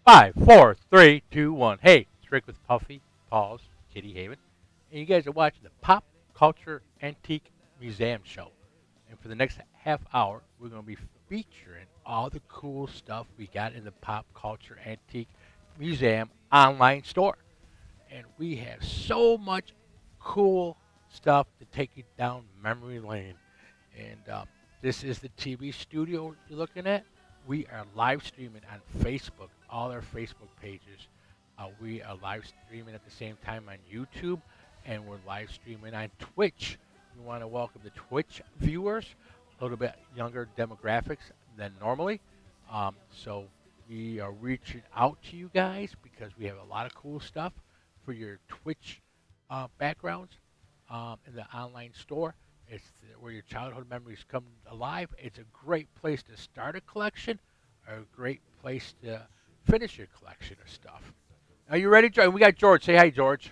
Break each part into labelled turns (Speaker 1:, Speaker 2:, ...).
Speaker 1: Five, four, three, two, one. Hey, it's Rick with Puffy, Paws, Kitty Haven, and you guys are watching the Pop Culture Antique Museum Show. And for the next half hour, we're going to be featuring all the cool stuff we got in the Pop Culture Antique Museum online store. And we have so much cool stuff to take you down memory lane. And this is the TV studio you're looking at. We are live streaming on Facebook, all our Facebook pages. We are live streaming at the same time on YouTube, and we're live streaming on Twitch. We want to welcome the Twitch viewers, a little bit younger demographics than normally. So we are reaching out to you guys because we have a lot of cool stuff for your Twitch backgrounds in the online store. It's where your childhood memories come alive. It's a great place to start a collection, or a great place to finish your collection of stuff. Are you ready, George? We got George. Say hi, George.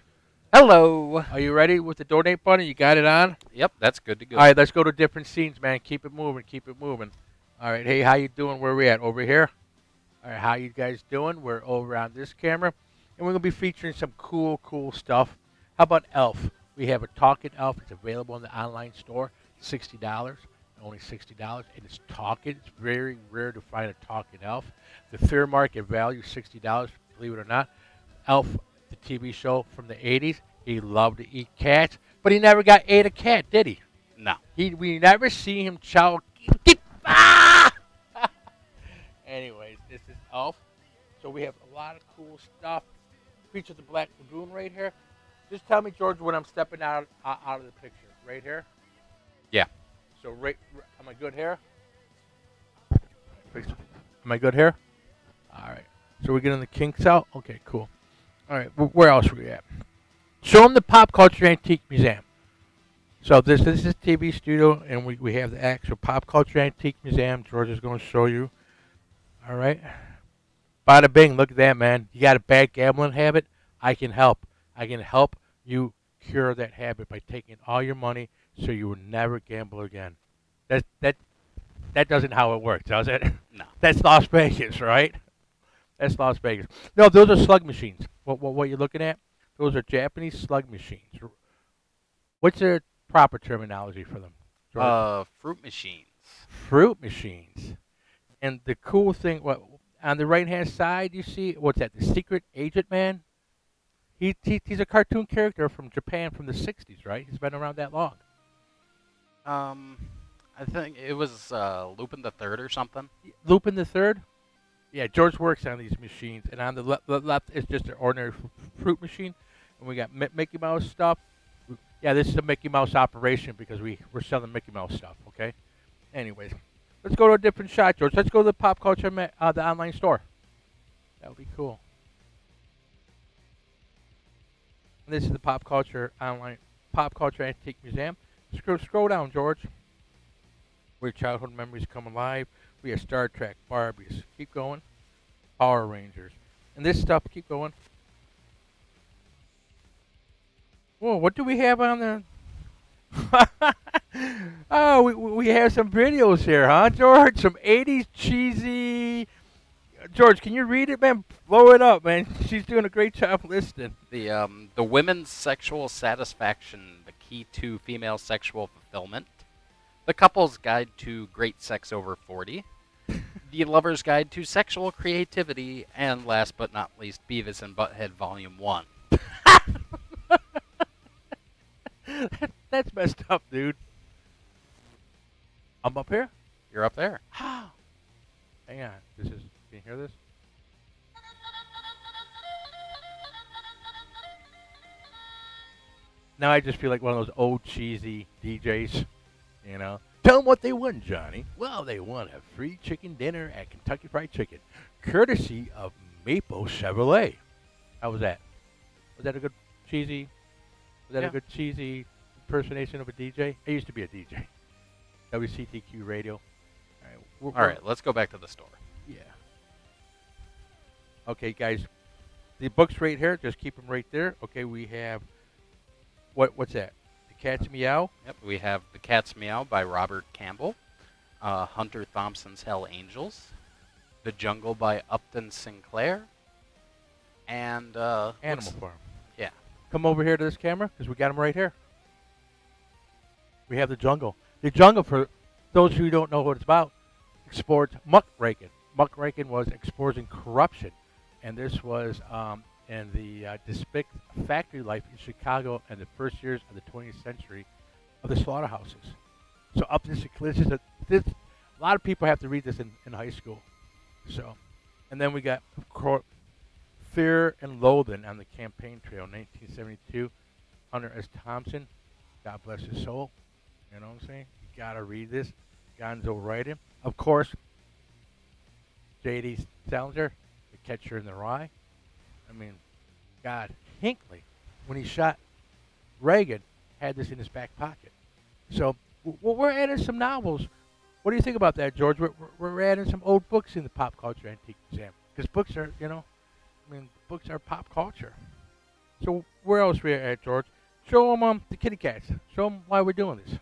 Speaker 2: Hello.
Speaker 1: Are you ready with the donate button? You got it on?
Speaker 2: Yep, that's good to go.
Speaker 1: All right, let's go to different scenes, man. Keep it moving. Keep it moving. All right, hey, how you doing? Where we at? Over here? All right, how you guys doing? We're over on this camera, and we're going to be featuring some cool stuff. How about Elf? We have a talking elf. It's available in the online store. $60, only $60, and it's talking. It's very rare to find a talking elf. The fair market value, $60, believe it or not. Elf, the TV show from the 80s. He loved to eat cats, but he never ate a cat, did he?
Speaker 2: No.
Speaker 1: We never see him chow. Ah! Anyways, this is Elf. So we have a lot of cool stuff. Features the Black Lagoon right here. Just tell me, George, when I'm stepping out of the picture. Right here?
Speaker 2: Yeah.
Speaker 1: So, am I good here? Am I good here? All right. So, we're getting the kinks out? Okay, cool. All right. Where else are we at? Show them the Pop Culture Antique Museum. So, this is TV studio, and we have the actual Pop Culture Antique Museum. George is going to show you. All right. Bada bing. Look at that, man. You got a bad gambling habit? I can help. I can help you cure that habit by taking all your money so you will never gamble again. That doesn't how it works, does it?
Speaker 2: No.
Speaker 1: That's Las Vegas, right? That's Las Vegas. No, those are slug machines. What you're looking at? Those are Japanese slug machines. What's their proper terminology for them? George?
Speaker 2: Fruit machines.
Speaker 1: Fruit machines. And the cool thing, on the right-hand side, you see, what's that? The Secret Agent Man? He's a cartoon character from Japan from the 60s, right? He's been around that long.
Speaker 2: I think it was Lupin the Third or something.
Speaker 1: Lupin the Third? Yeah, George works on these machines, and on the left is just an ordinary fruit machine, and we got Mickey Mouse stuff. Yeah, this is a Mickey Mouse operation because we're selling Mickey Mouse stuff, okay? Anyways, let's go to a different shot, George. Let's go to the Pop Culture, the online store. That would be cool. And this is the Pop Culture Antique Museum. Scroll down, George. Where childhood memories come alive. We have Star Trek, Barbies. Keep going. Power Rangers. And this stuff, keep going. Whoa, what do we have on there? Oh, we have some videos here, huh, George? Some 80s cheesy. George, can you read it, man? Blow it up, man. She's doing a great job listening.
Speaker 2: The women's sexual satisfaction, the key to female sexual fulfillment. The couple's guide to great sex over 40. The lover's guide to sexual creativity, and last but not least, Beavis and Butthead Volume 1.
Speaker 1: That's messed up, dude. I'm up here?
Speaker 2: You're up there.
Speaker 1: Hang on. Can you hear this? Now I just feel like one of those old cheesy DJs, you know. Tell them what they won, Johnny. Well, they won a free chicken dinner at Kentucky Fried Chicken, courtesy of Maple Chevrolet. How was that? Was that a good cheesy? Was that a good cheesy impersonation of a DJ? I used to be a DJ. WCTQ Radio.
Speaker 2: All right, let's go back to the store.
Speaker 1: Yeah. Okay, guys. The books right here. Just keep them right there. Okay, we have. What's that? The Cat's Meow.
Speaker 2: Yep, we have The Cat's Meow by Robert Campbell. Hunter Thompson's Hell Angels. The Jungle by Upton Sinclair. And
Speaker 1: Animal Farm.
Speaker 2: Yeah.
Speaker 1: Come over here to this camera because we got them right here. We have the jungle. The jungle, for those who don't know what it's about, explores muckraking. Muckraking was exposing corruption, and this was in the despic factory life in Chicago in the first years of the 20th century of the slaughterhouses. So up this is a lot of people have to read this in high school. So, and then we got of course, Fear and Loathing on the campaign trail, 1972. Hunter S. Thompson, God bless his soul. You know what I'm saying? You gotta read this. Gonzo writing. Of course, J.D. Salinger, The Catcher in the Rye. I mean, God, Hinckley, when he shot Reagan, had this in his back pocket. So we're adding some novels. What do you think about that, George? We're adding some old books in the Pop Culture Antique Museum. Because books are, books are pop culture. So where else we at, George? Show them the kitty cats. Show them why we're doing this.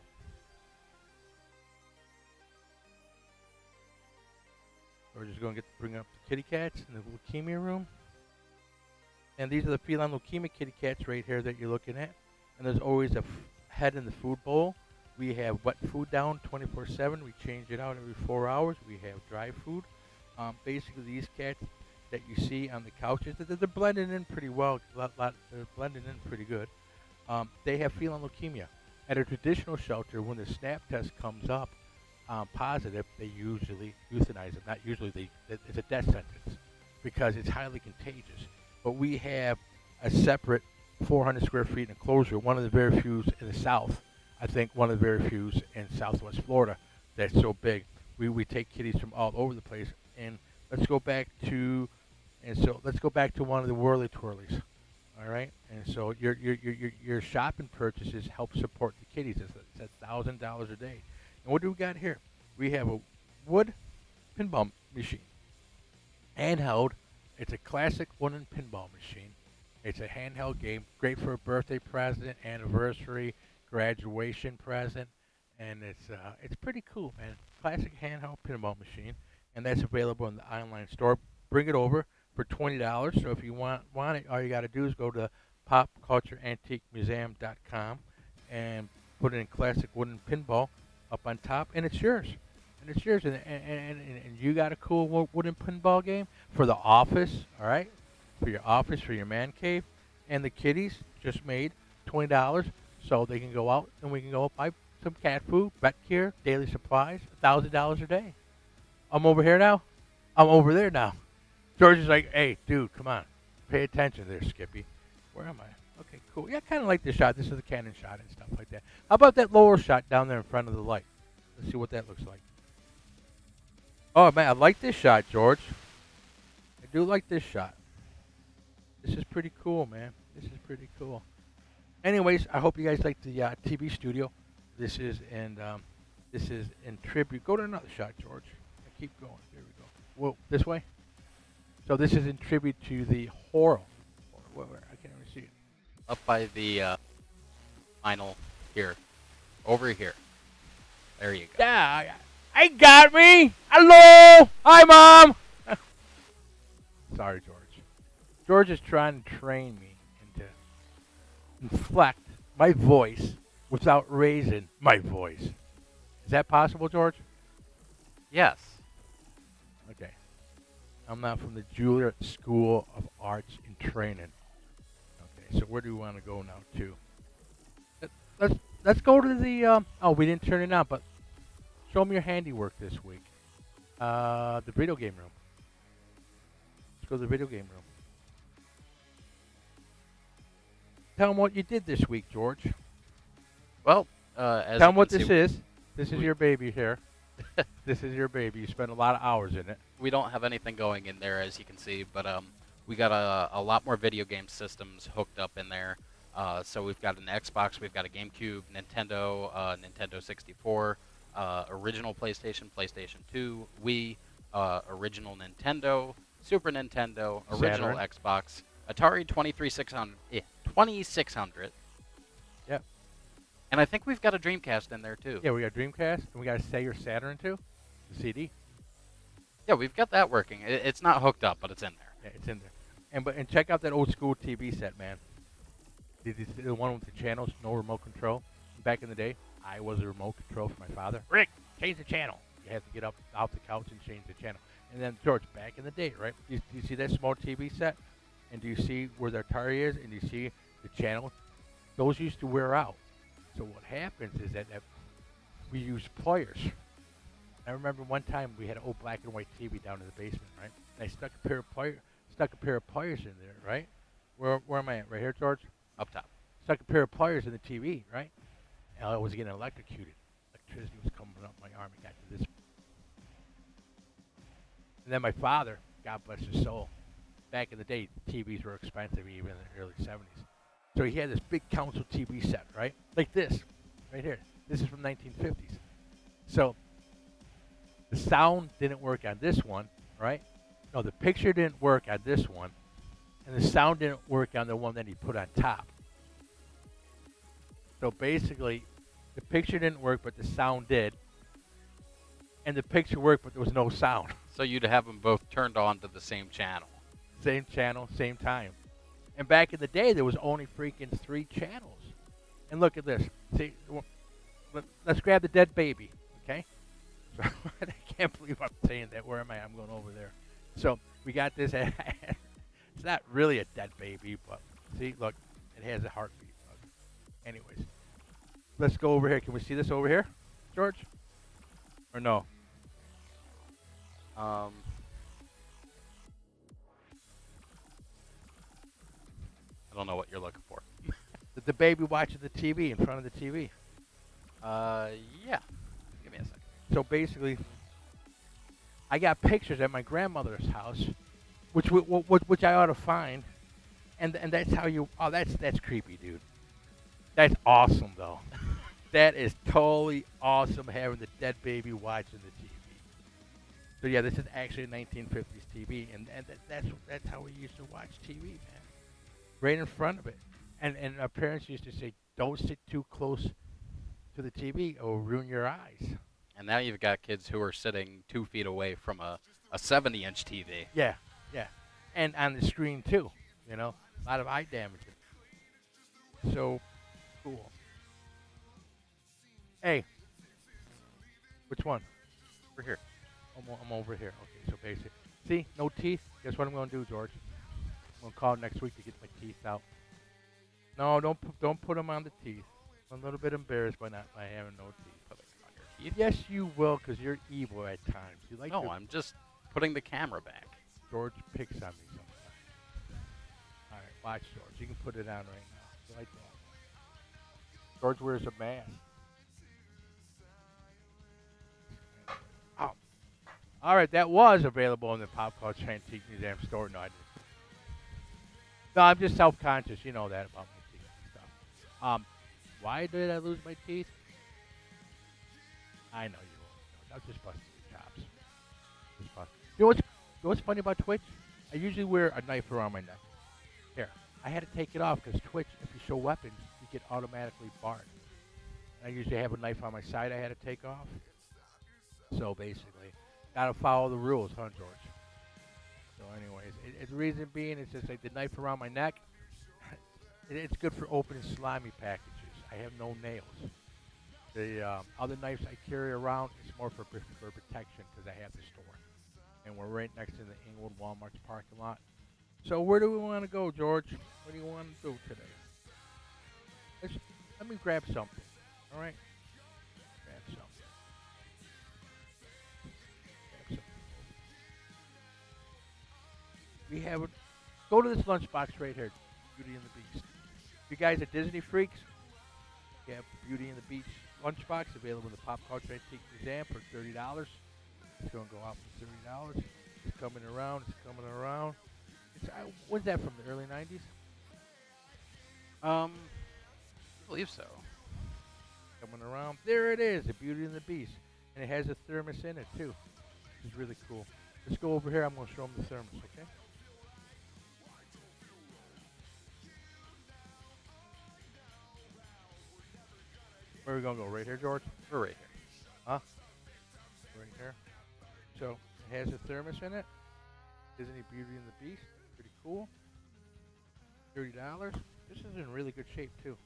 Speaker 1: We're just going to bring up the kitty cats in the leukemia room. And these are the feline leukemia kitty cats right here that you're looking at. And there's always a head in the food bowl. We have wet food down 24/7. We change it out every 4 hours. We have dry food. Basically, these cats that you see on the couches, they're blending in pretty well. They're blending in pretty good. They have feline leukemia. At a traditional shelter, when the SNAP test comes up positive, they usually euthanize them. Not usually, it's a death sentence because it's highly contagious. But we have a separate 400 square feet enclosure, one of the very few in the South. I think one of the very few in Southwest Florida that's so big. We take kitties from all over the place. And let's go back to one of the whirly twirlies. All right, and so your shopping purchases help support the kitties. It's $1,000 a day. And what do we got here? We have a wood pinball machine, handheld. It's a classic wooden pinball machine. It's a handheld game, great for a birthday present, anniversary, graduation present, and it's pretty cool, man. Classic handheld pinball machine, and that's available in the online store. Bring it over for $20. So if you want it, all you got to do is go to popcultureantiquemuseum.com and put in classic wooden pinball up on top, and it's yours. And it's yours, and you got a cool wooden pinball game for the office, all right? For your office, for your man cave, and the kitties just made $20, so they can go out and we can go buy some cat food, vet care, daily supplies, $1,000 a day. I'm over here now. I'm over there now. George is like, hey, dude, come on, pay attention there, Skippy. Where am I? Okay, cool. Yeah, I kind of like this shot. This is the Canon shot and stuff like that. How about that lower shot down there in front of the light? Let's see what that looks like. Oh, man, I like this shot, George. I do like this shot. This is pretty cool, man. This is pretty cool. Anyways, I hope you guys like the TV studio. This is in tribute. Go to another shot, George. I keep going. There we go. Whoa, this way. So this is in tribute to the horror. Where? I can't even see it.
Speaker 2: Up by the final here. Over here. There you go.
Speaker 1: Yeah, I got me. Hello. Hi, Mom. Sorry, George. George is trying to train me into inflect my voice without raising my voice. Is that possible, George?
Speaker 2: Yes.
Speaker 1: Okay. I'm not from the Juilliard School of Arts and Training. Okay, so where do we want to go now, too? Let's go to the, oh, we didn't turn it on, but show me your handiwork this week. The video game room. Let's go to the video game room. Tell them what you did this week, George.
Speaker 2: Well,
Speaker 1: tell them what this is. This is your baby here. This is your baby. You spent a lot of hours in it.
Speaker 2: We don't have anything going in there, as you can see, but we got a lot more video game systems hooked up in there. So we've got an Xbox, we've got a GameCube, Nintendo, Nintendo 64, original PlayStation, PlayStation 2, Wii, original Nintendo, Super Nintendo, original
Speaker 1: Saturn.
Speaker 2: Xbox, Atari 2600.
Speaker 1: Yep.
Speaker 2: And I think we've got a Dreamcast in there, too.
Speaker 1: Yeah, we got Dreamcast, and we got a Sega Saturn, too. The CD.
Speaker 2: Yeah, we've got that working. It's not hooked up, but it's in there.
Speaker 1: Yeah, it's in there. And check out that old school TV set, man. The one with the channels, no remote control. Back in the day, I was a remote control for my father. Rick, change the channel. You have to get up off the couch and change the channel. And then George, back in the day, right? Do you see that small TV set? And do you see where the Atari is? And do you see the channel? Those used to wear out. So what happens is that we use pliers. I remember one time we had an old black and white TV down in the basement, right? And I stuck a pair of pliers in there, right? Where am I at? Right here, George?
Speaker 2: Up top.
Speaker 1: Stuck a pair of pliers in the TV, right? And I was getting electrocuted. Electricity was coming up my arm. It got to this. And then my father, God bless his soul, back in the day, TVs were expensive even in the early 70s. So he had this big console TV set, right? Like this, right here. This is from 1950s. So the sound didn't work on this one, right? No, the picture didn't work on this one. And the sound didn't work on the one that he put on top. So basically, the picture didn't work, but the sound did. And the picture worked, but there was no sound.
Speaker 2: So you'd have them both turned on to the same channel.
Speaker 1: Same channel, same time. And back in the day, there was only freaking 3 channels. And look at this. See, let's grab the dead baby, okay? So I can't believe I'm saying that. Where am I? I'm going over there. So we got this. It's not really a dead baby, but see, look, it has a heartbeat. Anyways, let's go over here. Can we see this over here, George? Or no?
Speaker 2: I don't know what you're looking for.
Speaker 1: The baby watching the TV in front of the TV.
Speaker 2: Yeah. Give me a second.
Speaker 1: So basically, I got pictures at my grandmother's house, which I ought to find, and that's how you. Oh, that's creepy, dude. That's awesome, though. That is totally awesome having the dead baby watching the TV. So yeah, this is actually a 1950s TV, and that's how we used to watch TV, man. Right in front of it, and our parents used to say, "Don't sit too close to the TV, or it'll ruin your eyes."
Speaker 2: And now you've got kids who are sitting 2 feet away from a 70-inch TV.
Speaker 1: Yeah, yeah, and on the screen too. You know, a lot of eye damage. So cool. Hey, which one?
Speaker 2: We're here.
Speaker 1: I'm over here. Okay, so basically, see, no teeth. Guess what I'm going to do, George? I'm going to call next week to get my teeth out. No, don't put them on the teeth. I'm a little bit embarrassed by having no teeth.
Speaker 2: Put it on your teeth.
Speaker 1: Yes, you will, because you're evil at times. You like.
Speaker 2: No, I'm just putting the camera back.
Speaker 1: George picks on me sometimes. All right, watch, George. You can put it on right now. You like that? George wears a mask. Oh. All right, that was available in the Pop Culture Antique Museum store. No, I didn't. No, I'm just self-conscious. You know that about my teeth and stuff. Why did I lose my teeth? I know you will. That's just busting your chops. Just busting. You know what's funny about Twitch? I usually wear a knife around my neck. Here, I had to take it off because Twitch, if you show weapons, you get automatically barred. I usually have a knife on my side I had to take off. So basically, gotta follow the rules, huh, George? So anyways, the reason being is just like the knife around my neck, it's good for opening slimy packages. I have no nails. The other knives I carry around is more for protection because I have the store. And we're right next to the Inglewood Walmart's parking lot. So where do we want to go, George? What do you want to do today? Let me grab something. All right? Grab something. We have it. Go to this lunchbox right here, Beauty and the Beast. If you guys are Disney freaks, you have Beauty and the Beast lunchbox available in the Pop Culture Antique Museum for $30. It's going to go out for $30. It's coming around. It's coming around. When's that from? The early 90s?
Speaker 2: I believe so.
Speaker 1: Coming around. There it is, the Beauty and the Beast. And it has a thermos in it, too. Which is really cool. Let's go over here. I'm going to show them the thermos, okay? Where are we going to go? Right here, George?
Speaker 2: We're right here.
Speaker 1: Huh? Right here. So, it has a thermos in it. Disney Beauty and the Beast. Pretty cool. cool. $30. This is in really good shape too.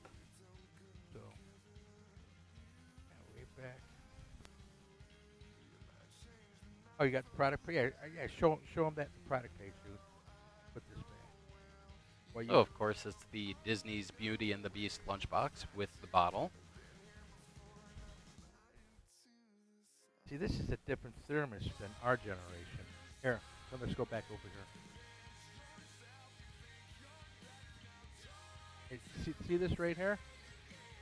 Speaker 1: So, yeah, way back. Oh, you got the product page? Yeah. Show them that product page, dude. Put this back. Well,
Speaker 2: Oh, of course, it's the Disney's Beauty and the Beast lunchbox with the bottle.
Speaker 1: See, this is a different thermos than our generation. Here, let's go back over here. Hey, see this right here?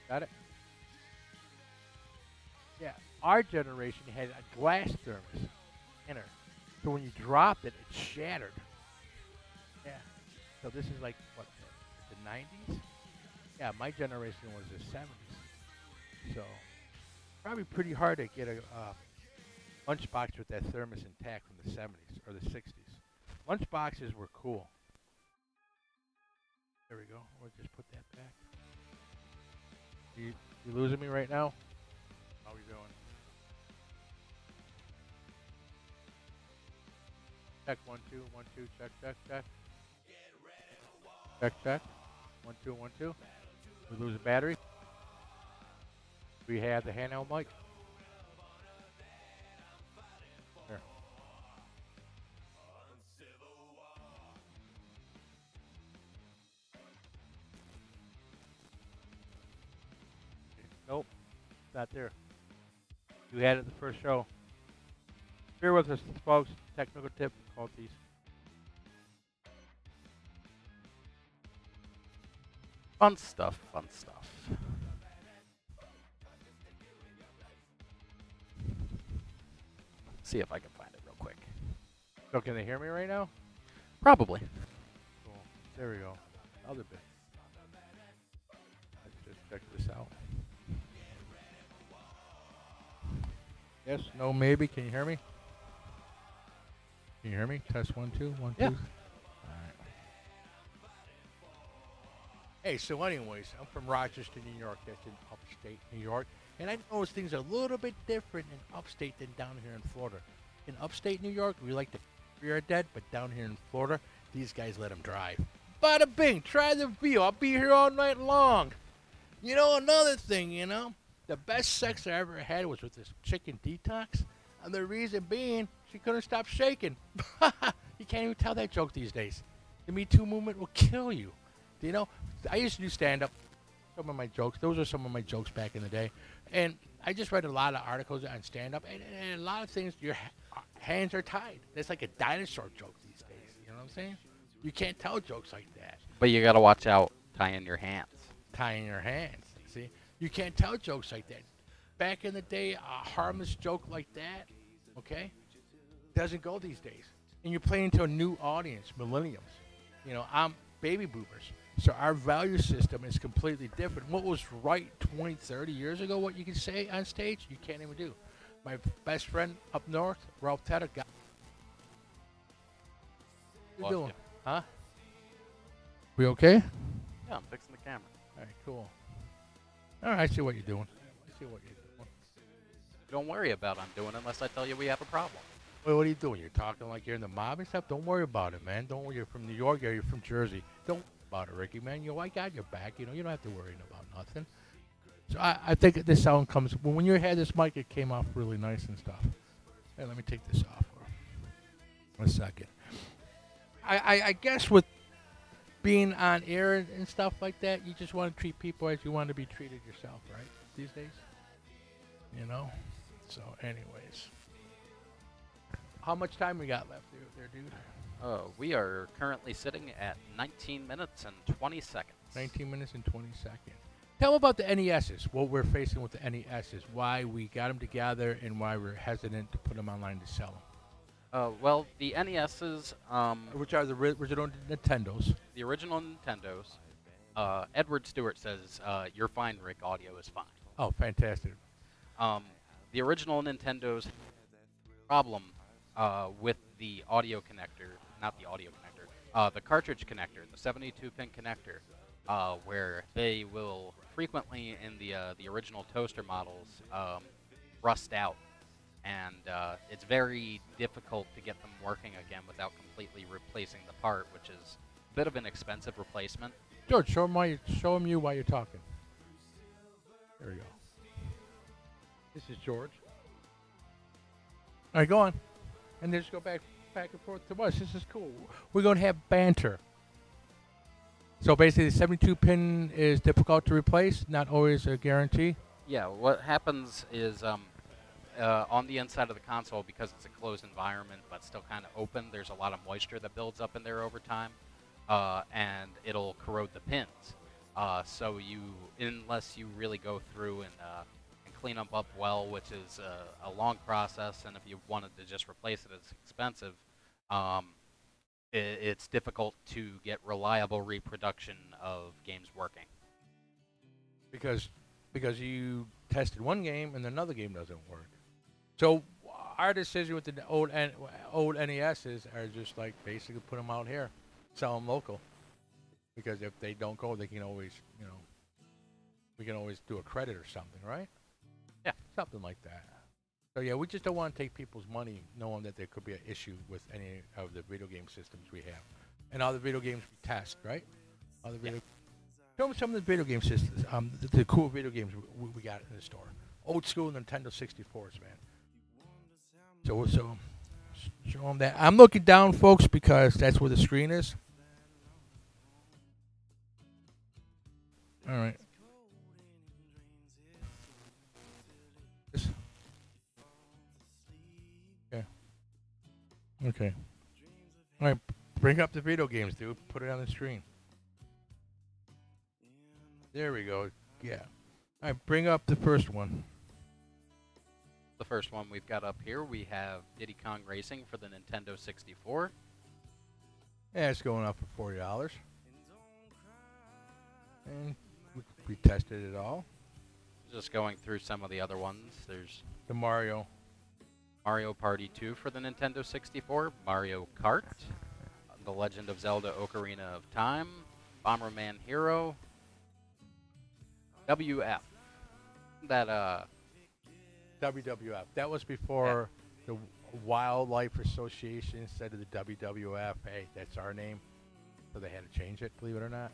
Speaker 1: Got it? Yeah, our generation had a glass thermos in her. So when you dropped it, it shattered. Yeah. So this is like, what, the 90s? Yeah, my generation was the 70s. So probably pretty hard to get a lunchbox with that thermos intact from the 70s or the 60s. Lunchboxes were cool. There we go. We'll just put that back. You losing me right now? How we doing? Check 1 2 1 2. Check. Check. 1 2 1 2. We lose a battery. We have the handheld mic. There. Nope, not there. You had it the first show. Bear with us, folks. Technical difficulties.
Speaker 2: Fun stuff. See if I can find it real quick.
Speaker 1: So can they hear me right now?
Speaker 2: Probably.
Speaker 1: Cool. There we go. Other bit. Let's just check this out. Yes, no, maybe. Can you hear me? Can you hear me? Test 1 2 1 2.
Speaker 2: Yeah.
Speaker 1: All right. Hey, so anyways, I'm from Rochester, New York. That's in upstate New York. And I notice things are a little bit different in upstate than down here in Florida. In upstate New York, we like to bury our dead, but down here in Florida, these guys let them drive. Bada bing, try the view. I'll be here all night long. You know, another thing, the best sex I ever had was with this chicken detox. And the reason being, she couldn't stop shaking. You can't even tell that joke these days. The Me Too movement will kill you. You know, I used to do stand-up. Some of my jokes. Those are some of my jokes back in the day. And I just read a lot of articles on stand-up. And a lot of things, your hands are tied. It's like a dinosaur joke these days. You know what I'm saying? You can't tell jokes like that.
Speaker 2: But you gotta watch out tying your hands.
Speaker 1: Tying your hands. See? You can't tell jokes like that. Back in the day, a harmless joke like that, okay, doesn't go these days. And you're playing to a new audience, millennials. You know, I'm baby boomers. So our value system is completely different. What was right 20, 30 years ago, what you can say on stage, you can't even do. My best friend up north, Ralph Tedder, got... What you doing? Huh? We okay?
Speaker 2: Yeah, I'm fixing the camera.
Speaker 1: All right, cool. All right, I see what you're doing. I see what you're doing.
Speaker 2: Don't worry about what I'm doing unless I tell you we have a problem.
Speaker 1: Wait, what are you doing? You're talking like you're in the mob and stuff? Don't worry about it, man. Don't worry. You're from New York or you're from Jersey. Don't worry about it, Ricky, man. You know, I got your back. You know, you don't have to worry about nothing. So I think this sound comes... When you had this mic, it came off really nice and stuff. Hey, let me take this off for a second. I guess with being on air and stuff like that, you just want to treat people as you want to be treated yourself, right? These days? You know? So, anyways. How much time we got left there, dude?
Speaker 2: We are currently sitting at 19 minutes and 20 seconds.
Speaker 1: 19 minutes and 20 seconds. Tell me about the NESs, what we're facing with the NESs, why we got them together, and why we're hesitant to put them online to sell them.
Speaker 2: Well, the NESs,
Speaker 1: Which are the original Nintendos.
Speaker 2: the original Nintendos, Edward Stewart says, you're fine, Rick, audio is fine.
Speaker 1: Oh, fantastic.
Speaker 2: The original Nintendo's problem with the audio connector, not the audio connector, the cartridge connector, the 72-pin connector, where they will frequently in the original toaster models rust out, and it's very difficult to get them working again without completely replacing the part, which is bit of an expensive replacement.
Speaker 1: George, show him you while you're talking. There we go. This is George. All right, go on. And then just go back and forth to us. This is cool. We're going to have banter. So basically, the 72 pin is difficult to replace, not always a guarantee.
Speaker 2: Yeah, what happens is on the inside of the console, because it's a closed environment but still kind of open, there's a lot of moisture that builds up in there over time, and it'll corrode the pins. So unless you really go through and clean them up well, which is a long process, and if you wanted to just replace it, it's expensive. It's difficult to get reliable reproduction of games working.
Speaker 1: Because you tested one game and another game doesn't work. So our decision with the old NESs are just like basically put them out here, sell them local. Because if they don't go, they can always, we can always do a credit or something, right?
Speaker 2: Yeah.
Speaker 1: Something like that. So yeah, we just don't want to take people's money knowing that there could be an issue with any of the video game systems we have. And all the video games we test, right? All the video Show me some of the video game systems, the cool video games we got in the store. Old school Nintendo 64s, man. So show them that. I'm looking down, folks, because that's where the screen is. All right. Yeah. Okay. All right. Bring up the video games, dude. Put it on the screen. There we go. Yeah. All right. Bring up the first one.
Speaker 2: The first one we've got up here, we have Diddy Kong Racing for the Nintendo 64.
Speaker 1: Yeah, it's going up for $40. And we tested it all.
Speaker 2: Just going through some of the other ones. There's
Speaker 1: The Mario
Speaker 2: Party 2 for the Nintendo 64, Mario Kart, The Legend of Zelda Ocarina of Time, Bomberman Hero, WF. That
Speaker 1: WWF. That was before the Wildlife Association said to the WWF, hey, that's our name. So they had to change it, believe it or not.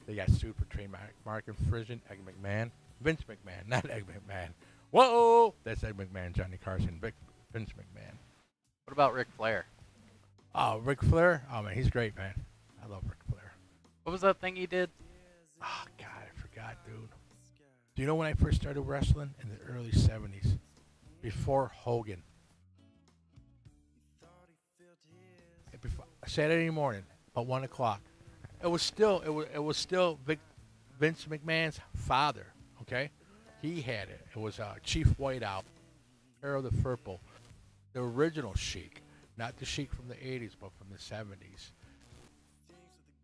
Speaker 1: They got sued for trademark infringement. Egg McMahon. Vince McMahon, not Egg McMahon. Whoa! That's Egg McMahon, Johnny Carson, Vince McMahon.
Speaker 2: What about Ric Flair?
Speaker 1: Oh, Ric Flair? Oh, man, he's great, man. I love Ric Flair.
Speaker 2: What was that thing he did?
Speaker 1: Oh, God, I forgot, dude. Do you know when I first started wrestling? In the early 70s. Before Hogan. Before, Saturday morning, about 1 o'clock. It was still Vince McMahon's father, okay? He had it. It was Chief Whiteout, Harold the Purple, the original Sheik, not the Sheik from the 80s, but from the 70s.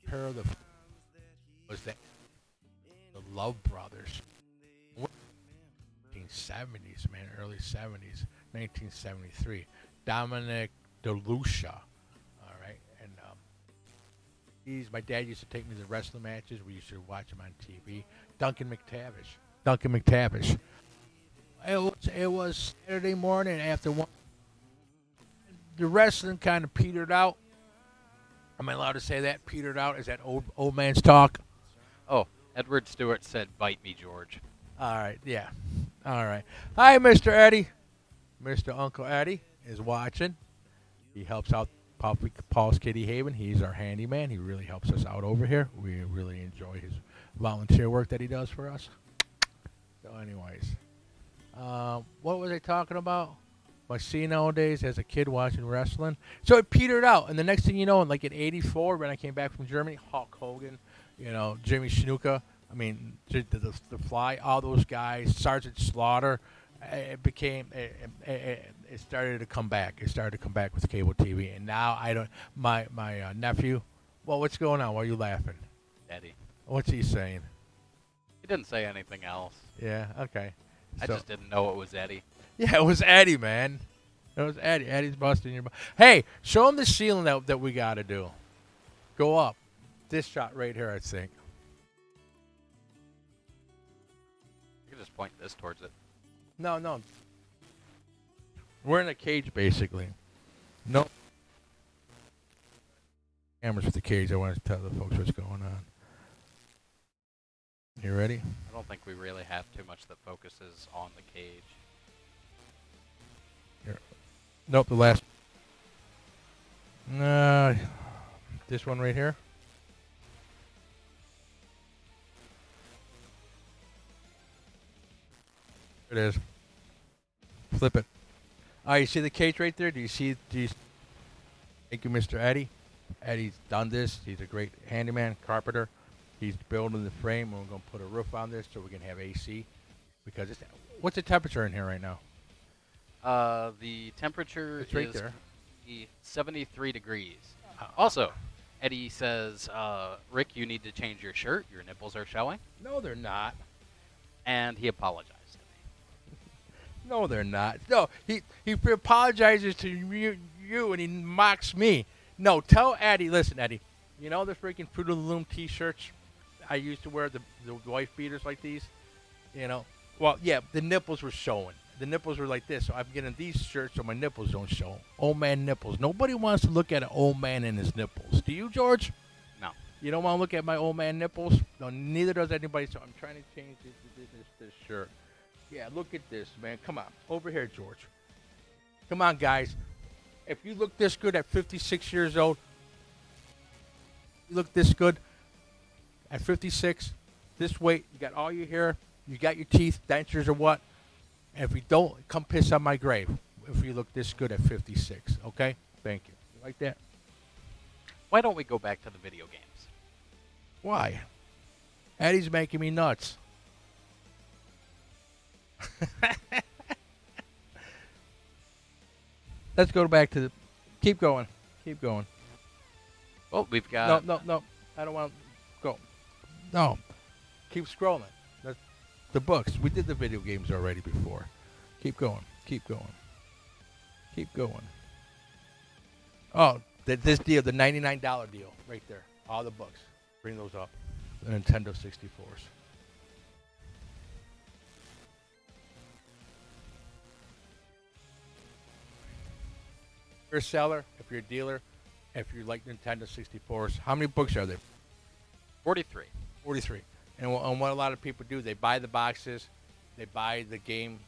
Speaker 1: Harold was the Love Brothers. 1970s, man, early 70s, 1973. Dominic DeLucia, all right, and my dad used to take me to wrestling matches. We used to watch them on TV. Duncan McTavish. It was Saturday morning after one. The wrestling kind of petered out. Am I allowed to say that? Petered out? Is that old man's talk?
Speaker 2: Oh, Edward Stewart said, "Bite me, George."
Speaker 1: All right, yeah. All right. Hi, Mr. Eddie. Mr. Uncle Eddie is watching. He helps out Paul's Kitty Haven. He's our handyman. He really helps us out over here. We really enjoy his volunteer work that he does for us. So anyways, what was I talking about? My senile days as a kid watching wrestling. So it petered out, and the next thing you know, like in '84, when I came back from Germany, Hulk Hogan, Jimmy Snuka, I mean, the Fly, all those guys, Sergeant Slaughter, it started to come back. It started to come back with cable TV, and now my nephew, well, what's going on? Why are you laughing?
Speaker 2: Eddie.
Speaker 1: What's he saying?
Speaker 2: He didn't say anything else.
Speaker 1: Yeah, okay.
Speaker 2: I just didn't know it was Eddie.
Speaker 1: Yeah, it was Eddie, man. It was Eddie. Eddie's busting your butt. Hey, show him the ceiling that we got to do. Go up. This shot right here, I think.
Speaker 2: You can just point this towards it.
Speaker 1: No. We're in a cage, basically. No. Cameras with the cage. I want to tell the folks what's going on. You ready?
Speaker 2: I don't think we really have too much that focuses on the cage.
Speaker 1: Here. Nope, the last. This one right here. It is. Flip it. Oh, you see the cage right there? Do you see? Thank you, Mr. Eddie. Eddie's done this. He's a great handyman, carpenter. He's building the frame. We're going to put a roof on this so we can have AC. Because what's the temperature in here right now?
Speaker 2: The temperature
Speaker 1: It's right
Speaker 2: is
Speaker 1: there.
Speaker 2: 73 degrees. Also, Eddie says, Rick, you need to change your shirt. Your nipples are showing.
Speaker 1: No, they're not.
Speaker 2: And he apologized to me.
Speaker 1: No, they're not. No, he apologizes to you and he mocks me. No, tell Eddie. Listen, Eddie. You know the freaking Fruit of the Loom T-shirts I used to wear, the wife beaters like these? You know? Well, yeah, the nipples were showing. The nipples were like this, so I'm getting these shirts so my nipples don't show. Old man nipples. Nobody wants to look at an old man and his nipples. Do you, George?
Speaker 2: No.
Speaker 1: You don't want to look at my old man nipples? No, neither does anybody, so I'm trying to change this shirt. Yeah, look at this, man. Come on. Over here, George. Come on, guys. If you look this good at 56 years old, you look this good at 56, this weight, you got all your hair, you got your teeth, dentures or what. And if you don't, come piss on my grave if you look this good at 56, okay? Thank you. You like that?
Speaker 2: Why don't we go back to the video games?
Speaker 1: Why? Eddie's making me nuts. Let's go back to the... Keep going. Keep going.
Speaker 2: Well, we've got...
Speaker 1: No. I don't want to go. No. Keep scrolling. That's the books. We did the video games already before. Keep going. Keep going. Keep going. Oh, this deal, the $99 deal right there. All the books. Bring those up. The Nintendo 64s. If you're a seller, if you're a dealer, if you like Nintendo 64s, how many books are there?
Speaker 2: 43.
Speaker 1: 43. And what a lot of people do, they buy the boxes, they buy the game.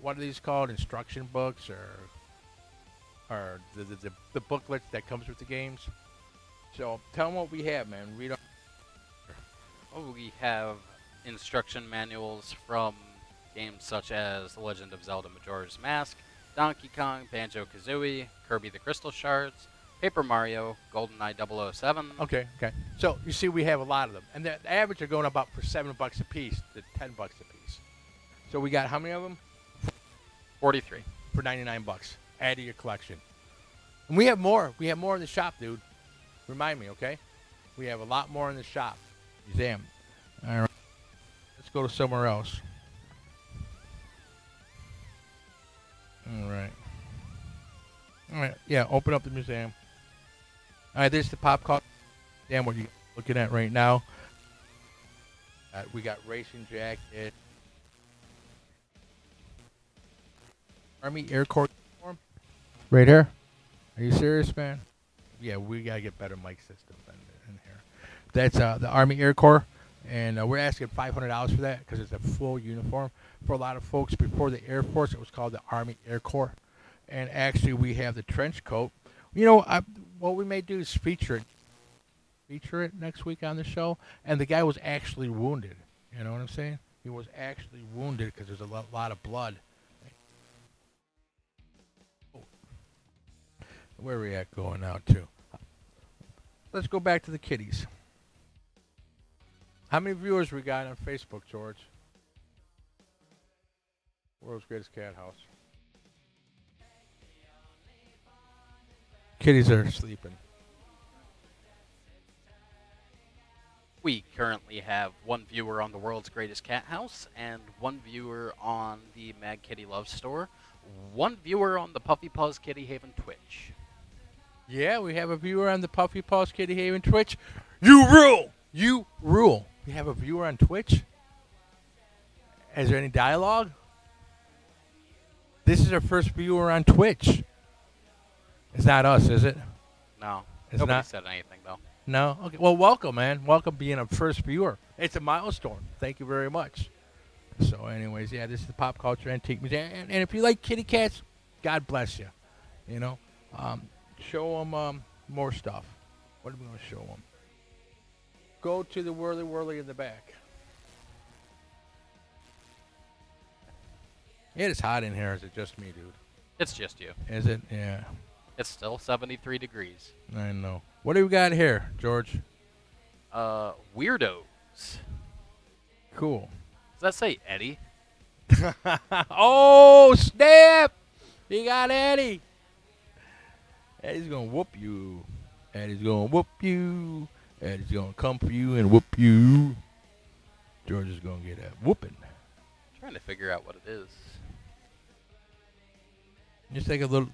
Speaker 1: What are these called? Instruction books or the booklets that comes with the games. So tell them what we have, man. Read on.
Speaker 2: Oh, we have instruction manuals from games such as The Legend of Zelda Majora's Mask, Donkey Kong, Banjo-Kazooie, Kirby the Crystal Shards, Paper Mario, GoldenEye 007.
Speaker 1: Okay. So you see, we have a lot of them, and the average are going about for $7 a piece to $10 a piece. So we got how many of them?
Speaker 2: 43.
Speaker 1: For $99. Add to your collection. And we have more. We have more in the shop, dude. Remind me, okay? We have a lot more in the shop. Museum. All right. Let's go to somewhere else. All right. Yeah, open up the museum. All right, this is the pop culture. Damn, what you looking at right now? We got racing jacket. Army Air Corps uniform. Right here. Are you serious, man? Yeah, we gotta get better mic systems in here. That's the Army Air Corps, and we're asking $500 for that because it's a full uniform. For a lot of folks, before the Air Force, it was called the Army Air Corps, and actually we have the trench coat. You know, what we may do is feature it next week on the show. And the guy was actually wounded. You know what I'm saying? He was actually wounded because there's a lot of blood. Where are we at going now, too? Let's go back to the kitties. How many viewers we got on Facebook, George? World's Greatest Cat House. Kitties are sleeping.
Speaker 2: We currently have one viewer on the World's Greatest Cat House and one viewer on the Mad Kitty Love Store, one viewer on the Puffy Paws Kitty Haven Twitch.
Speaker 1: Yeah, we have a viewer on the Puffy Paws Kitty Haven Twitch. You rule! You rule. We have a viewer on Twitch? Is there any dialogue? This is our first viewer on Twitch. It's not us, is it?
Speaker 2: No.
Speaker 1: It's
Speaker 2: Nobody
Speaker 1: not.
Speaker 2: said anything though.
Speaker 1: No. Okay. Well, welcome, man. Welcome being a first viewer. It's a milestone. Thank you very much. So, anyways, yeah, this is the Pop Culture Antique Museum, and if you like kitty cats, God bless you. You know, show them more stuff. What are we going to show them? Go to the Whirly Whirly in the back. It is hot in here. Is it just me, dude?
Speaker 2: It's just you.
Speaker 1: Is it? Yeah.
Speaker 2: It's still 73 degrees.
Speaker 1: I know. What do we got here, George?
Speaker 2: Weirdos.
Speaker 1: Cool.
Speaker 2: Does that say Eddie?
Speaker 1: Oh, snap! You got Eddie. Eddie's going to whoop you. Eddie's going to whoop you. Eddie's going to come for you and whoop you. George is going to get a whooping.
Speaker 2: I'm trying to figure out what it is.
Speaker 1: Just like a little...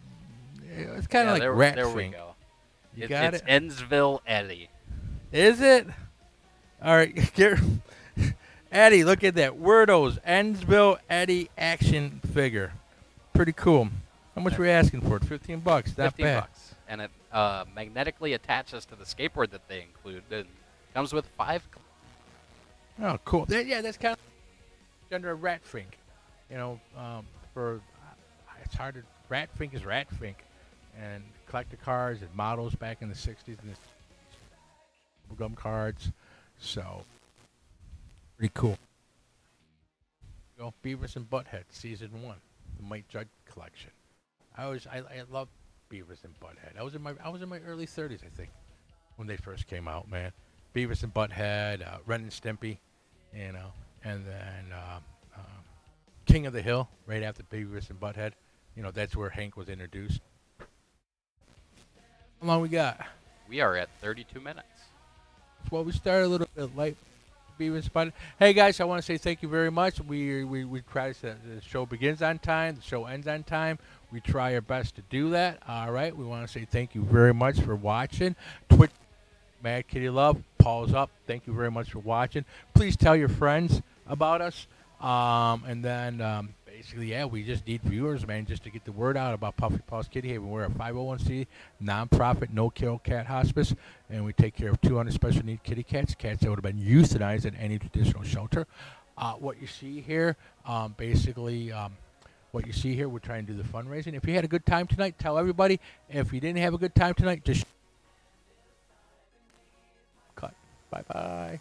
Speaker 1: It's kind of like rat
Speaker 2: There we
Speaker 1: thing.
Speaker 2: go.
Speaker 1: You got
Speaker 2: it's
Speaker 1: it?
Speaker 2: Ennsville Eddie.
Speaker 1: Is it? All right. Eddie, look at that. Wordos. Ennsville Eddie action figure. Pretty cool. How much were you asking for it? $15. Not
Speaker 2: 15
Speaker 1: bad.
Speaker 2: bucks. And it magnetically attaches to the skateboard that they include. It comes with 5...
Speaker 1: Oh, cool. Yeah, that's kind of under a rat fink. You know, it's hard to... Rat fink is rat fink. And collector cards and models back in the 60s and the gum cards. So, pretty cool. You know, Beavis and Butthead, Season 1. The Mike Judge collection. I love Beavis and Butthead. I was in my early 30s, I think, when they first came out, man. Beavis and Butthead, Ren and Stimpy, you know, and then King of the Hill, right after Beavis and Butthead. You know, that's where Hank was introduced. How long we got?
Speaker 2: We are at 32 minutes.
Speaker 1: Well, we started a little bit late. Beavis and Butthead. Hey guys, I want to say thank you very much. We try to the show begins on time, the show ends on time. We try our best to do that. All right. We want to say thank you very much for watching. Twitch, Mad Kitty Love, Paul's up. Thank you very much for watching. Please tell your friends about us. And then basically, yeah, we just need viewers, man, just to get the word out about Puffy Paws Kitty Haven. We're a 501c nonprofit, no-kill cat hospice, and we take care of 200 special need kitty cats that would have been euthanized at any traditional shelter. What you see here, what you see here, we're trying to do the fundraising. If you had a good time tonight, tell everybody. If you didn't have a good time tonight, just cut. Bye-bye.